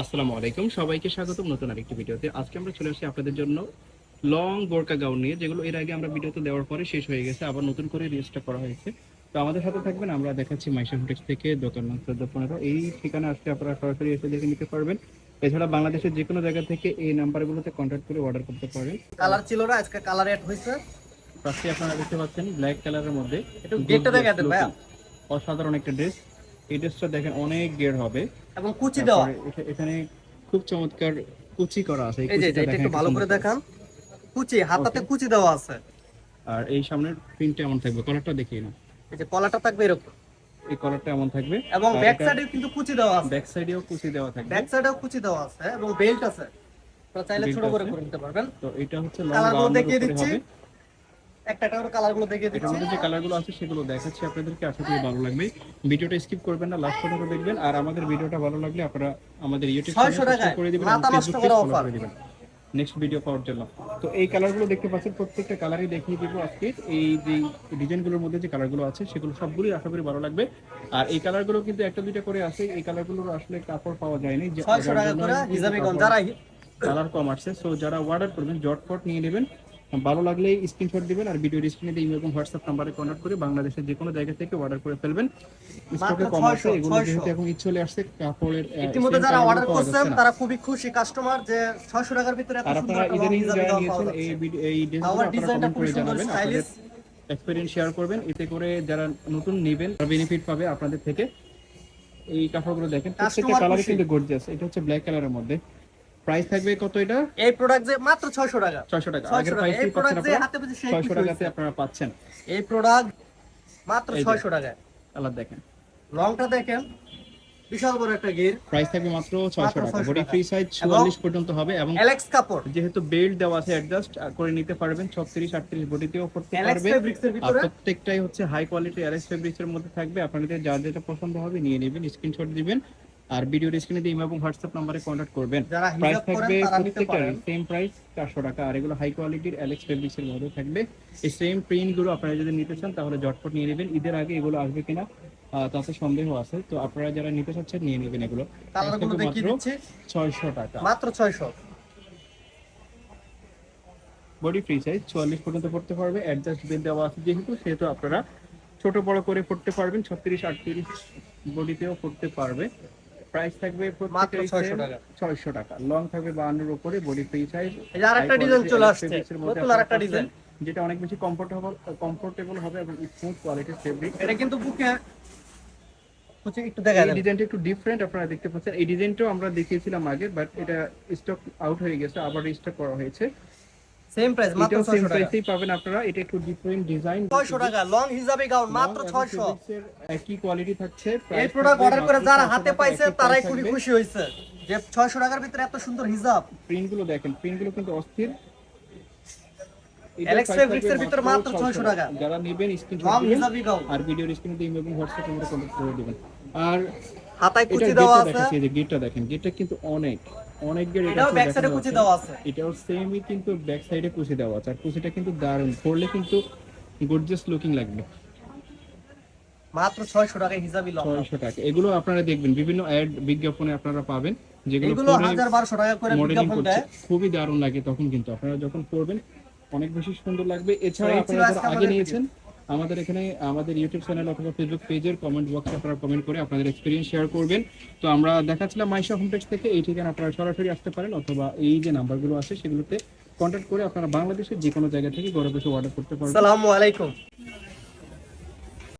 আসসালামু আলাইকুম, সবাইকে স্বাগতম নতুন আরেকটি ভিডিওতে। আজকে আমরা চলে আসছি আপনাদের জন্য লং বোরকা গাউন নিয়ে, যেগুলো এর আগে আমরা ভিডিওতে দেওয়ার পরে শেষ হয়ে গেছে, আবার নতুন করে রিস্টক করা হয়েছে। তো আমাদের সাথে থাকবেন, আমরা দেখাচ্ছি মাইশা হোমটেক্স থেকে, দোকান নং 14-15। এই ঠিকানা আসলে আপনারা সরাসরি এসে দেখে নিতে পারবেন। এছাড়া বাংলাদেশের যে কোনো জায়গা থেকে এই নাম্বারগুলোতে কন্ট্যাক্ট করে অর্ডার করতে পারেন। কালার ছিল না, আজকে কালার এড হইছে। ফার্স্টে আপনারা দেখতে পাচ্ছেন ব্ল্যাক কালারের মধ্যে একটু গেটটা দেখা দেন ভাইয়া। অসাধারণ একটা ড্রেস। এই ড্রেসটা দেখেন অনেক গের হবে এবং কুচি দেওয়া। এখানে খুব চমৎকার কুচি করা আছে। এই যে এটা একটু ভালো করে দেখান, কুচি হাতাতে কুচি দেওয়া আছে। আর এই সামনের প্রিন্টটা এমন থাকবে, কলারটা দেখিয়ে না। এই যে কলারটা থাকবে এরকম, এই কলারটা এমন থাকবে এবং ব্যাক সাইডেও কিন্তু কুচি দেওয়া আছে। ব্যাক সাইডেও কুচি দেওয়া থাকবে, ব্যাক সাইডেও কুচি দেওয়া আছে এবং বেল্ট আছে। তো চাইলে ছোট করে করে নিতে পারবেন। তো এটা হচ্ছে লং কালারগুলো গাউনের দেখিয়ে উপরে দিচ্ছি, হবে। একটা একটা করে কালারগুলো দেখিয়ে এটার দিচ্ছি। মধ্যে যে কালারগুলো আছে সেগুলো দেখাচ্ছি আপনাদেরকে, আশা করি ভালো লাগবে। ভিডিওটা স্কিপ করবেন না, লাস্ট পর্যন্ত দেখবেন। আর আমাদের ভিডিওটা ভালো লাগলে আপনারা আমাদের ইউটিউব চ্যানেল 600 টাকায় সাবস্ক্রাইব করে দিবেন, মাথা নষ্ট ফেসবুক করা পেজ ফলো অফার। করে দিবেন নেক্সট ভিডিও পাওয়ার জন্য। তো এই কালারগুলো দেখতে পাচ্ছেন, প্রত্যেকটা কালারই দেখিয়ে দিব আজকে। এই যে ডিজাইনগুলোর মধ্যে যে কালারগুলো আছে সেগুলো সবগুলোই আশা করি ভালো লাগবে। আর এই কালারগুলো কিন্তু একটা দুইটা করে আছে, এই কালারগুলোর আসলে কাপড় পাওয়া যায়নি, যে 600 টাকা করে হিজাবি গাউন। যারা কালার কম আসছে, সো যারা অর্ডার করবেন জটপট নিয়ে নেবেন। ভালো লাগলে স্ক্রিনশট দিবেন, আর ভিডিওর স্ক্রিনে দিয়ে ইমেল এবং হোয়াটসঅ্যাপ নাম্বারে কন্ট্যাক্ট করে বাংলাদেশের যে কোনো জায়গা থেকে অর্ডার করে ফেলবেন। স্টকে কম আছে, এগুলো যেহেতু এখন ঈদ চলে আসছে, কাপড়ের ইতিমধ্যে যারা অর্ডার করছেন তারা খুবই খুশি কাস্টমার, যে 600 টাকার ভিতরে এত সুন্দর একটা লং হিজাবি গাউন পাওয়া যাচ্ছে। এই আমার ডিজাইনটা ডিজাইনটা কমেন্ট খুব করে সুন্দর, জানাবেন, স্টাইলিশ। আপনাদের এক্সপেরিয়েন্স শেয়ার করবেন, এতে করে যারা নতুন নেবেন বেনিফিট পাবে আপনাদের থেকে। এই কাপড়গুলো দেখেন, প্রত্যেকটা কালারই কিন্তু গর্জিয়াস। এটা হচ্ছে ব্ল্যাক কালারের মধ্যে। প্রাইস থাকবে কত এটা? এই প্রোডাক্ট যে মাত্র 600 টাকা। 600 টাকা। আগের 600 টাকা। প্রাইসই এই পাচ্ছেন প্রোডাক্ট যে আপনারা হাতে পেয়েছে সেই 600 খুশি টাকাতে হয়েছে। আপনারা পাচ্ছেন। এই প্রোডাক্ট মাত্র এই যে। 600 টাকায়। কালার দেখেন, লংটা দেখেন, বিশাল বড় একটা গির। প্রাইস থাকবে মাত্র 600 টাকা। 600 বডি টাকা। ফ্রি সাইজ এবং 44 পর্যন্ত হবে, এবং এলেক্স কাপড়, যেহেতু বেল্ট দেওয়া আছে অ্যাডজাস্ট করে নিতে পারবেন। 36 38 বডিতেও করতে এলেক্স পারবে। ফেব্রিক্স এর আর ভিতরে। প্রত্যেকটাই হচ্ছে হাই কোয়ালিটি এলএক্স ফেব্রিক্স এর মধ্যে থাকবে। আপনাদের যার যেটা পছন্দ হবে নিয়ে নেবেন, স্ক্রিনশট দিবেন, আর ভিডিওর স্ক্রিনে দিয়ে ইমেল এবং হোয়াটসঅ্যাপ নম্বরে কন্টাক্ট করবেন। যারা প্রাইস হিজাব করেন থাকবে তারা নিতে প্রত্যেকটারই পারেন। সেম প্রাইস 400 টাকা। আর এগুলো হাই কোয়ালিটির এলএক্স ফেব্রিক্স এর মধ্যে থাকবে। এই সেম প্রিন্ট গুলো আপনারা যদি নিতে চান তাহলে ঝটপট নিয়ে নেবেন। ঈদের আগে এগুলো আসবে কিনা তাতে সন্দেহ আছে, তো আপনারা যারা নিতে চাচ্ছেন নিয়ে নেবেন। এগুলো কালারগুলো দেখিয়ে দিচ্ছি, 600 টাকা। মাত্র 600। বডি ফ্রি সাইজ 44 পর্যন্ত পড়তে পারবে, অ্যাডজাস্ট বেল দেওয়া আছে যেহেতু, সেহেতু আপনারা ছোট বড় করে পড়তে পারবেন। 36 38 বডিতেও পড়তে পারবে। প্রাইস থাকবে মাত্র প্রত্যেকটাই 600 টাকা। 600 টাকা। লং থাকবে 52 এর উপরে, বডি ফ্রি সাইজ। এই যে আরেকটা ডিজাইন চলে আসছে, নতুন আরেকটা ডিজাইন, যেটা অনেক বেশি কমফোর্টেবল হবে এবং স্মুথ কোয়ালিটির ফেব্রিক। এটা কিন্তু বুকে কুচি একটু দেখা এই দেন। ডিজাইনটা একটু ডিফারেন্ট, আপনারা দেখতে পাচ্ছেন। এই ডিজাইনটাও আমরা দেখিয়েছিলাম আগে, বাট এটা স্টক আউট হয়ে গেছে, আবার রিস্টক করা হয়েছে। সেম প্রাইস, মাত্র এটাও সেম 600 টাকা। প্রাইসেই পাবেন আপনারা। এটা একটু ডিফারেন্ট ডিজাইন, 600 টাকা লং হিজাবি গাউন, মাত্র 600। একই কোয়ালিটি থাকছে। এই প্রোডাক্ট অর্ডার করে যারা হাতে পাইছে তারাই খুবই খুশি হয়েছে, যে 600 টাকার ভিতরে এত সুন্দর হিজাব। প্রিন্ট গুলো দেখেন, প্রিন্ট গুলো কিন্তু অস্থির। এলেক্স ফেব্রিক্স এর ভিতরে মাত্র 600 টাকা। যারা নেবেন স্ক্রিনশট লং দিবেন, হিজাবি গাউন, আর ভিডিওর স্ক্রিনে দিয়ে ইমেল এবং হোয়াটসঅ্যাপ নম্বরে কন্টাক্ট করে দিবেন। আর হাতায় কুচি এটা দেওয়া গেটটা আছে। দেখাচ্ছি, এই যে গেটটা দেখেন, গেটটা কিন্তু অনেক গেট। এটাও ব্যাক সাইডে কুচি দেওয়া আছে। এটাও সেমই, কিন্তু ব্যাক সাইডে কুচি দেওয়া আছে। আর কুচিটা কিন্তু দারুণ, পরলে কিন্তু গর্জিয়াস লুকিং লাগবে। মাত্র 600 টাকায় হিজাবি লং। 600 টাকা। এগুলো আপনারা দেখবেন বিভিন্ন অ্যাড বিজ্ঞাপনে আপনারা পাবেন, যেগুলো এগুলো 1000-1200 টাকা করে মডেলিং বিজ্ঞাপন করছে, দেয়। খুবই দারুণ লাগে তখন, কিন্তু আপনারা যখন পরবেন অনেক বেশি সুন্দর লাগবে। এছাড়া এই ছিল আপনারা আজকে যারা আগে আমাদের নিয়েছেন, আমাদের এখানে আমাদের ইউটিউব চ্যানেল অথবা ফেসবুক পেজের কমেন্ট বক্সে আপনারা কমেন্ট করে আপনাদের এক্সপিরিয়েন্স শেয়ার করবেন। তো আমরা দেখাচ্ছিলাম মাইশা হোমটেক্স থেকে। এই ঠিকানা আপনারা সরাসরি আসতে পারেন, অথবা এই যে নাম্বারগুলো আছে সেগুলোতে কন্ট্যাক্ট করে আপনারা বাংলাদেশের যে কোনো জায়গা থেকে ঘরে বসে অর্ডার করতে পারবেন। আসসালামু আলাইকুম।